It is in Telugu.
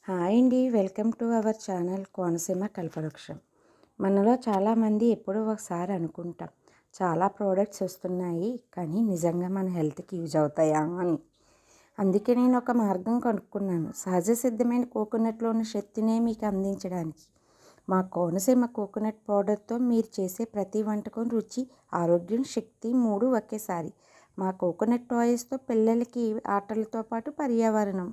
హాయ్ అండి, welcome to our channel Konaseema కల్పవృక్షం. మనలో చాలామంది ఎప్పుడో ఒకసారి అనుకుంటాం, చాలా ప్రోడక్ట్స్ వస్తున్నాయి కానీ నిజంగా మన హెల్త్కి యూజ్ అవుతాయా అని. అందుకే నేను ఒక మార్గం కనుక్కున్నాను. సహజ సిద్ధమైన కోకోనట్లోని శక్తినే మీకు అందించడానికి. మా కోనసీమ కోకోనట్ పౌడర్తో మీరు చేసే ప్రతి వంటకం రుచి, ఆరోగ్యం, శక్తి మూడు ఒకేసారి. మా కోకోనట్ టాయ్స్తో పిల్లలకి ఆటలతో పాటు పర్యావరణం